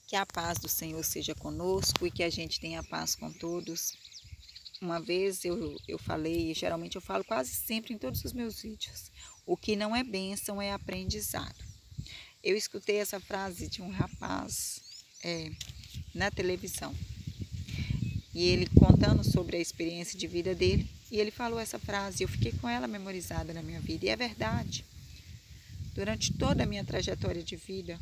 Que a paz do Senhor seja conosco e que a gente tenha paz com todos. Uma vez eu falei, e geralmente eu falo quase sempre em todos os meus vídeos, o que não é bênção é aprendizado. Eu escutei essa frase de um rapaz na televisão, e ele contando sobre a experiência de vida dele, e ele falou essa frase, eu fiquei com ela memorizada na minha vida, e é verdade. Durante toda a minha trajetória de vida,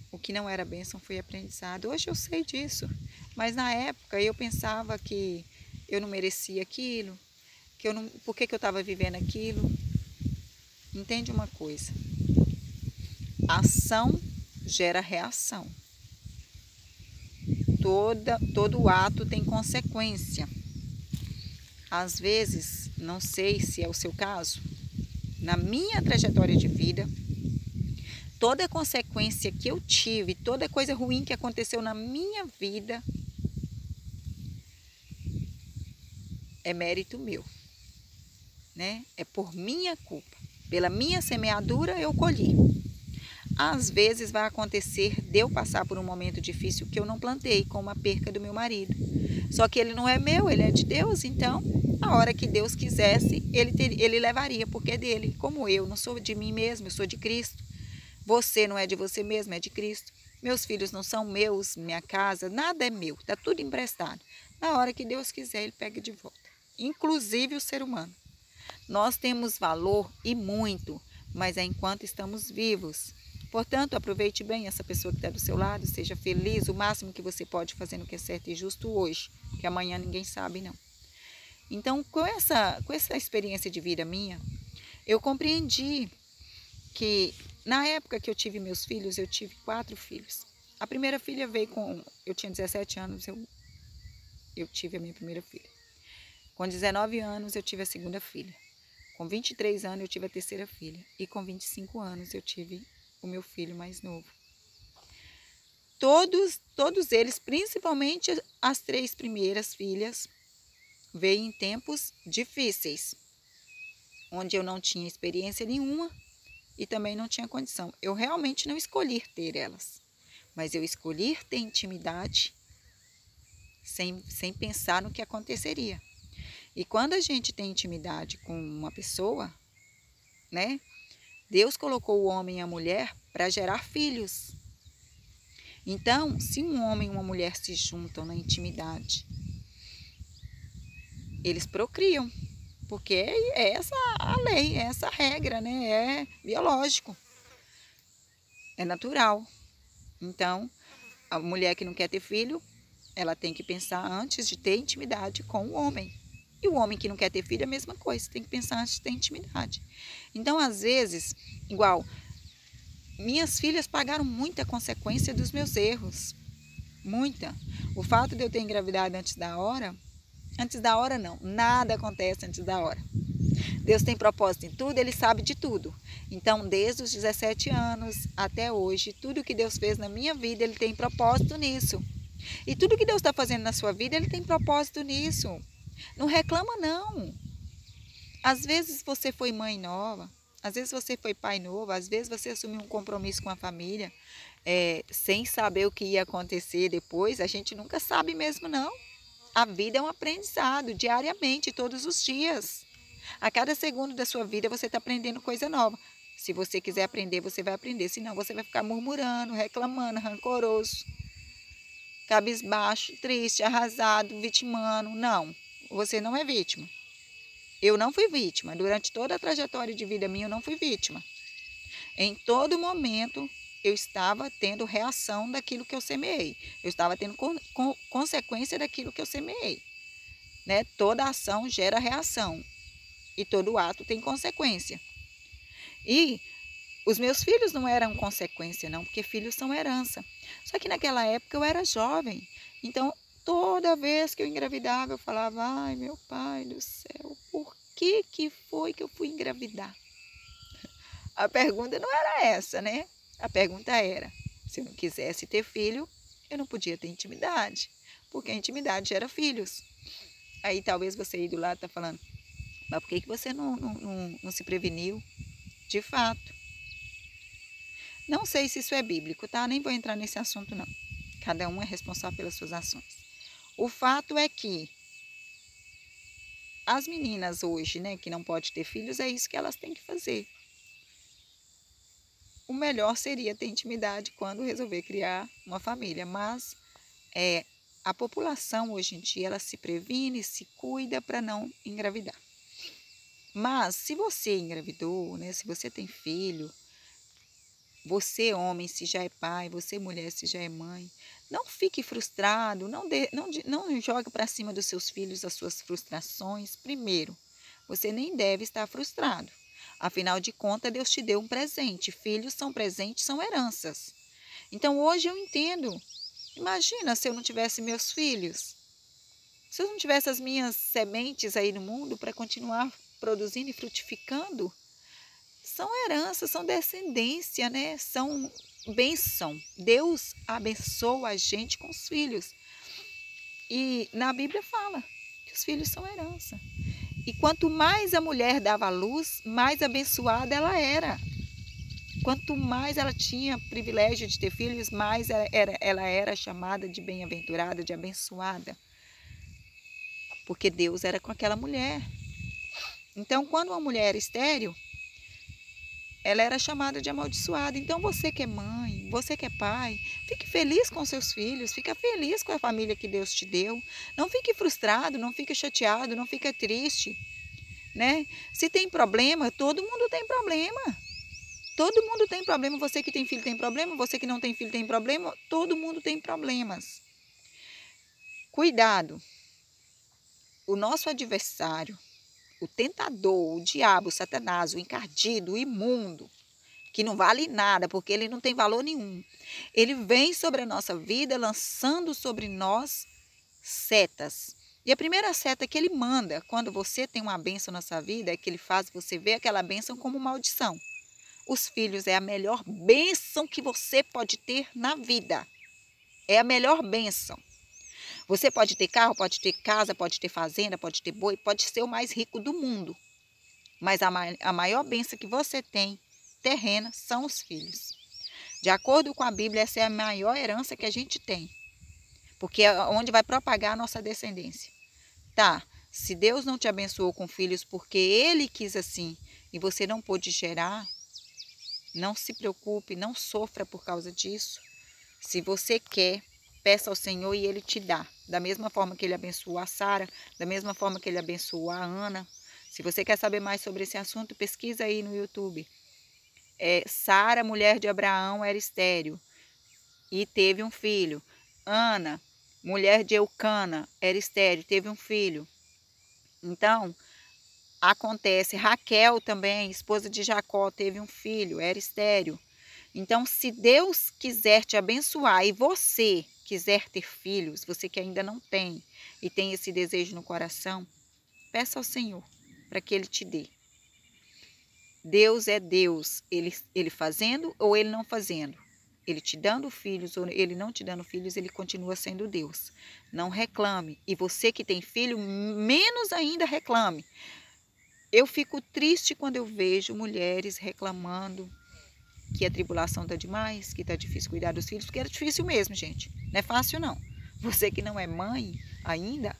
o que não era bênção foi aprendizado. Hoje eu sei disso, mas na época eu pensava que eu não merecia aquilo, que eu não, por que eu estava vivendo aquilo. Entende uma coisa? Ação gera reação. Todo ato tem consequência. Às vezes, não sei se é o seu caso, na minha trajetória de vida, toda consequência que eu tive, toda coisa ruim que aconteceu na minha vida, é mérito meu, né? É por minha culpa. Pela minha semeadura eu colhi. Às vezes vai acontecer de eu passar por um momento difícil que eu não plantei, como a perca do meu marido. Só que ele não é meu, ele é de Deus, então a hora que Deus quisesse, ele levaria, porque é dele. Como eu não sou de mim mesmo, eu sou de Cristo. Você não é de você mesmo, é de Cristo. Meus filhos não são meus, minha casa, nada é meu, está tudo emprestado. Na hora que Deus quiser, ele pega de volta. Inclusive o ser humano. Nós temos valor e muito, mas é enquanto estamos vivos. Portanto, aproveite bem essa pessoa que está do seu lado, seja feliz, o máximo que você pode fazer no que é certo e justo hoje, que amanhã ninguém sabe não. Então, com essa experiência de vida minha, eu compreendi que na época que eu tive meus filhos, eu tive 4 filhos. A primeira filha veio eu tinha 17 anos, eu tive a minha primeira filha. Com 19 anos eu tive a segunda filha. Com 23 anos eu tive a terceira filha. E com 25 anos eu tive o meu filho mais novo. Todos eles, principalmente as 3 primeiras filhas, veio em tempos difíceis, onde eu não tinha experiência nenhuma e também não tinha condição. Eu realmente não escolhi ter elas, mas eu escolhi ter intimidade sem pensar no que aconteceria. E quando a gente tem intimidade com uma pessoa, né? Deus colocou o homem e a mulher para gerar filhos. Então, se um homem e uma mulher se juntam na intimidade, eles procriam, porque é essa a lei, é essa a regra, né? É biológico, é natural. Então, a mulher que não quer ter filho, ela tem que pensar antes de ter intimidade com o homem. E o homem que não quer ter filho é a mesma coisa, tem que pensar antes de ter intimidade. Então, às vezes, igual, minhas filhas pagaram muita consequência dos meus erros. Muita. O fato de eu ter engravidado antes da hora não, nada acontece antes da hora. Deus tem propósito em tudo, Ele sabe de tudo. Então, desde os 17 anos até hoje, tudo que Deus fez na minha vida, Ele tem propósito nisso. E tudo que Deus está fazendo na sua vida, Ele tem propósito nisso. Não reclama, não. Às vezes você foi mãe nova, às vezes você foi pai novo, às vezes você assumiu um compromisso com a família, sem saber o que ia acontecer depois. A gente nunca sabe mesmo, não. A vida é um aprendizado, diariamente, todos os dias. A cada segundo da sua vida você está aprendendo coisa nova. Se você quiser aprender, você vai aprender. Senão você vai ficar murmurando, reclamando, rancoroso, cabisbaixo, triste, arrasado, vitimando. Não, você não é vítima. Eu não fui vítima. Durante toda a trajetória de vida minha, eu não fui vítima. Em todo momento, eu estava tendo reação daquilo que eu semeei. Eu estava tendo consequência daquilo que eu semeei. Né? Toda ação gera reação. E todo ato tem consequência. E os meus filhos não eram consequência, não, porque filhos são herança. Só que naquela época eu era jovem. Então, toda vez que eu engravidava, eu falava, ai, meu pai do céu, por que foi que eu fui engravidar? A pergunta não era essa, né? A pergunta era, se eu não quisesse ter filho, eu não podia ter intimidade, porque a intimidade gera filhos. Aí talvez você aí do lado está falando, mas por que você não se preveniu? De fato, Não sei se isso é bíblico, tá? Nem vou entrar nesse assunto, não. Cada um é responsável pelas suas ações. O fato é que as meninas hoje, né, que não podem ter filhos, é isso que elas têm que fazer. O melhor seria ter intimidade quando resolver criar uma família, mas a população hoje em dia, ela se previne, se cuida para não engravidar. Mas se você engravidou, né, se você tem filho, você homem se já é pai, você mulher se já é mãe, não fique frustrado, não jogue para cima dos seus filhos as suas frustrações. Primeiro, você nem deve estar frustrado. Afinal de contas, Deus te deu um presente. Filhos são presentes, são heranças. Então, hoje eu entendo. Imagina se eu não tivesse meus filhos. Se eu não tivesse as minhas sementes aí no mundo para continuar produzindo e frutificando. São heranças, são descendência, né? São bênção. Deus abençoa a gente com os filhos. E na Bíblia fala que os filhos são herança. E quanto mais a mulher dava à luz, mais abençoada ela era. Quanto mais ela tinha privilégio de ter filhos, mais ela era chamada de bem-aventurada, de abençoada. Porque Deus era com aquela mulher. Então, quando uma mulher era estéril, ela era chamada de amaldiçoada. Então, você que é mãe, você que é pai, fique feliz com seus filhos, fique feliz com a família que Deus te deu. Não fique frustrado, não fique chateado, não fique triste, né? Se tem problema, todo mundo tem problema. Todo mundo tem problema. Você que tem filho tem problema, você que não tem filho tem problema, todo mundo tem problemas. Cuidado. O nosso adversário, o tentador, o diabo, o Satanás, o encardido, o imundo, que não vale nada, porque ele não tem valor nenhum. Ele vem sobre a nossa vida, lançando sobre nós setas. E a primeira seta que ele manda, quando você tem uma bênção na sua vida, é que ele faz você ver aquela bênção como maldição. Os filhos é a melhor bênção que você pode ter na vida. É a melhor bênção. Você pode ter carro, pode ter casa, pode ter fazenda, pode ter boi, pode ser o mais rico do mundo. Mas a maior bênção que você tem, terrena, são os filhos. De acordo com a Bíblia, essa é a maior herança que a gente tem. Porque é onde vai propagar a nossa descendência. Tá, se Deus não te abençoou com filhos porque Ele quis assim e você não pôde gerar, não se preocupe, não sofra por causa disso. Se você quer, peça ao Senhor e Ele te dá. Da mesma forma que Ele abençoou a Sara, da mesma forma que Ele abençoou a Ana. Se você quer saber mais sobre esse assunto, pesquisa aí no YouTube. Sara, mulher de Abraão, era estéril e teve um filho. Ana, mulher de Eucana, era estéril, teve um filho. Então, acontece, Raquel também, esposa de Jacó, teve um filho, era estéril. Então, se Deus quiser te abençoar e você quiser ter filhos, você que ainda não tem e tem esse desejo no coração, peça ao Senhor para que Ele te dê. Deus é Deus, ele fazendo ou Ele não fazendo. Ele te dando filhos ou Ele não te dando filhos, Ele continua sendo Deus. Não reclame. E você que tem filho, menos ainda reclame. Eu fico triste quando eu vejo mulheres reclamando que a tribulação está demais, que está difícil cuidar dos filhos, porque é difícil mesmo, gente. Não é fácil, não. Você que não é mãe ainda,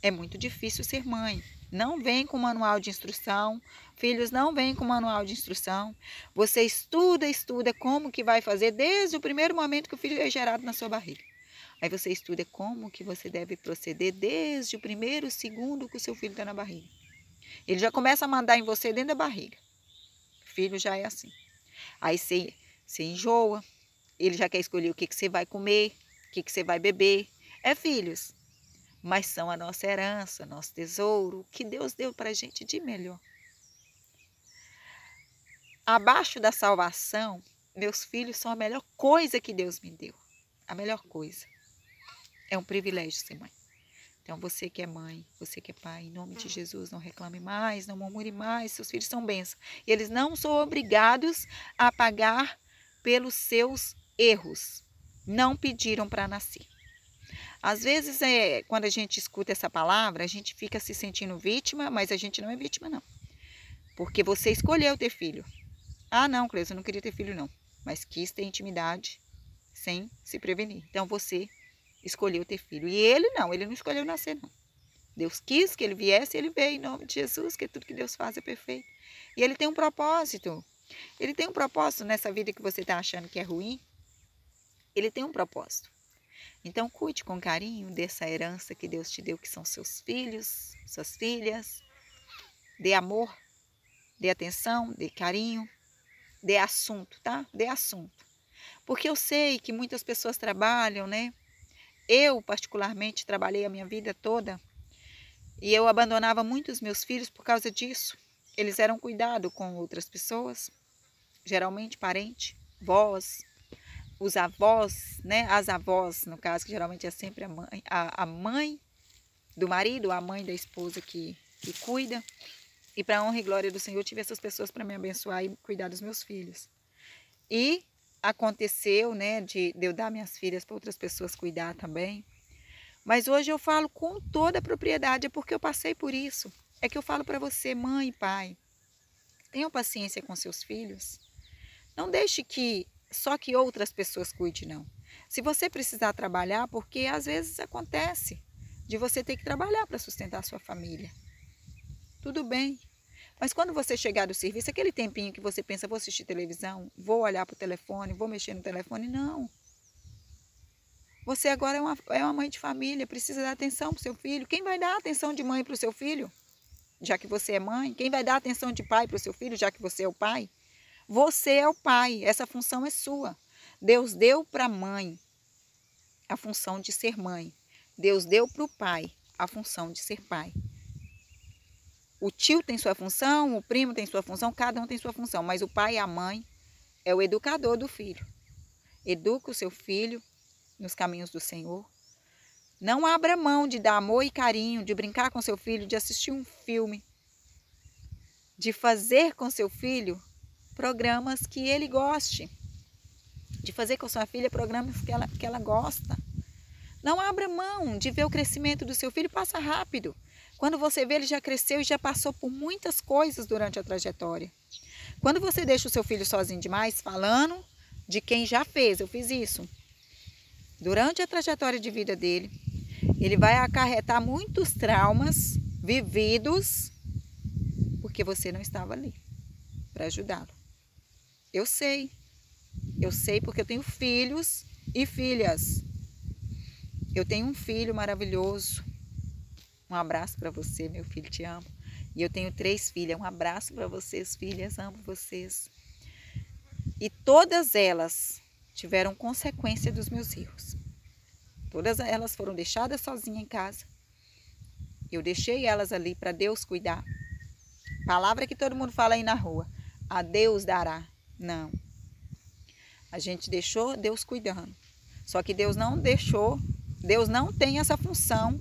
é muito difícil ser mãe. Não vem com manual de instrução. Filhos não vêm com manual de instrução. Você estuda como que vai fazer desde o primeiro momento que o filho é gerado na sua barriga. Aí você estuda como que você deve proceder desde o primeiro segundo que o seu filho está na barriga. Ele já começa a mandar em você dentro da barriga. O filho já é assim. Aí você enjoa, ele já quer escolher o que você vai comer, o que você vai beber. É filhos, mas são a nossa herança, nosso tesouro, que Deus deu para a gente de melhor. Abaixo da salvação, meus filhos são a melhor coisa que Deus me deu. A melhor coisa. É um privilégio ser mãe. Então, você que é mãe, você que é pai, em nome de Jesus, não reclame mais, não murmure mais, seus filhos são bênçãos. E eles não são obrigados a pagar pelos seus erros. Não pediram para nascer. Às vezes, quando a gente escuta essa palavra, a gente fica se sentindo vítima, mas a gente não é vítima, não. Porque você escolheu ter filho. Ah, não, Cleusa, eu não queria ter filho, não. mas quis ter intimidade sem se prevenir. Então você escolheu ter filho. E ele não escolheu nascer não. Deus quis que ele viesse, ele veio em nome de Jesus, que tudo que Deus faz é perfeito. E ele tem um propósito. Ele tem um propósito nessa vida que você está achando que é ruim. Ele tem um propósito. Então cuide com carinho dessa herança que Deus te deu, que são seus filhos, suas filhas. Dê amor, dê atenção, dê carinho, dê assunto, tá? Dê assunto. Porque eu sei que muitas pessoas trabalham, né? Eu, particularmente, trabalhei a minha vida toda e eu abandonava muito os meus filhos por causa disso. Eles eram cuidados com outras pessoas, geralmente parente, vós, os avós, né? As avós, no caso, que geralmente é sempre a mãe do marido, a mãe da esposa que cuida. E para a honra e glória do Senhor, eu tive essas pessoas para me abençoar e cuidar dos meus filhos. E aconteceu, né, de eu dar minhas filhas para outras pessoas cuidar também. Mas hoje eu falo com toda a propriedade, é porque eu passei por isso. É que eu falo para você, mãe e pai, tenham paciência com seus filhos. Não deixe que só que outras pessoas cuidem, não. Se você precisar trabalhar, porque às vezes acontece de você ter que trabalhar para sustentar a sua família. Tudo bem. Mas quando você chegar do serviço, aquele tempinho que você pensa, vou assistir televisão, vou olhar para o telefone, vou mexer no telefone, não. Você agora é uma mãe de família, precisa dar atenção para o seu filho. Quem vai dar atenção de mãe para o seu filho? Já que você é mãe. Quem vai dar atenção de pai para o seu filho, já que você é o pai? Você é o pai, essa função é sua. Deus deu para a mãe a função de ser mãe. Deus deu para o pai a função de ser pai. O tio tem sua função, o primo tem sua função, cada um tem sua função. Mas o pai e a mãe é o educador do filho. Educa o seu filho nos caminhos do Senhor. Não abra mão de dar amor e carinho, de brincar com seu filho, de assistir um filme, de fazer com seu filho programas que ele goste, de fazer com sua filha programas que ela gosta. Não abra mão de ver o crescimento do seu filho, passa rápido. Quando você vê, ele já cresceu e já passou por muitas coisas durante a trajetória. Quando você deixa o seu filho sozinho demais, falando de quem já fez, eu fiz isso. Durante a trajetória de vida dele, ele vai acarretar muitos traumas vividos porque você não estava ali para ajudá-lo. Eu sei porque eu tenho filhos e filhas. Eu tenho um filho maravilhoso. Um abraço para você, meu filho, te amo. E eu tenho 3 filhas. Um abraço para vocês, filhas, amo vocês. E todas elas tiveram consequência dos meus erros. Todas elas foram deixadas sozinhas em casa. Eu deixei elas ali para Deus cuidar. Palavra que todo mundo fala aí na rua. A Deus dará. Não. A gente deixou Deus cuidando. Só que Deus não deixou, Deus não tem essa função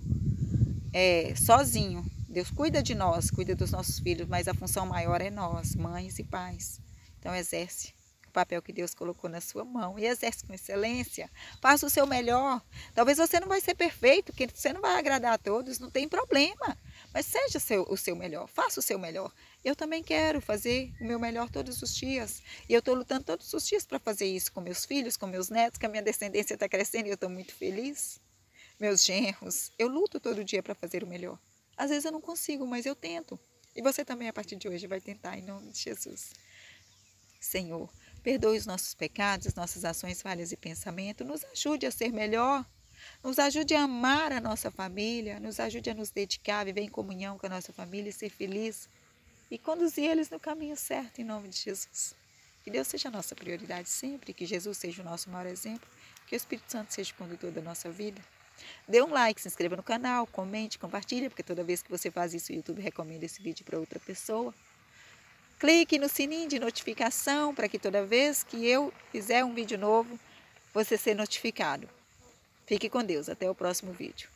sozinho. Deus cuida de nós, cuida dos nossos filhos, mas a função maior é nós, mães e pais. Então exerce o papel que Deus colocou na sua mão e exerce com excelência. Faça o seu melhor. Talvez você não vai ser perfeito, que você não vai agradar a todos, não tem problema. Mas seja o seu melhor, faça o seu melhor. Eu também quero fazer o meu melhor todos os dias. E eu estou lutando todos os dias para fazer isso com meus filhos, com meus netos, que a minha descendência está crescendo e eu estou muito feliz. Meus genros, eu luto todo dia para fazer o melhor. Às vezes eu não consigo, mas eu tento. E você também, a partir de hoje, vai tentar, em nome de Jesus. Senhor, perdoe os nossos pecados, as nossas ações, falhas e pensamento. Nos ajude a ser melhor. Nos ajude a amar a nossa família. Nos ajude a nos dedicar, a viver em comunhão com a nossa família e ser feliz. E conduzir eles no caminho certo, em nome de Jesus. Que Deus seja a nossa prioridade sempre. Que Jesus seja o nosso maior exemplo. Que o Espírito Santo seja o condutor da nossa vida. Dê um like, se inscreva no canal, comente, compartilhe, porque toda vez que você faz isso, o YouTube recomenda esse vídeo para outra pessoa. Clique no sininho de notificação para que toda vez que eu fizer um vídeo novo, você seja notificado. Fique com Deus. Até o próximo vídeo.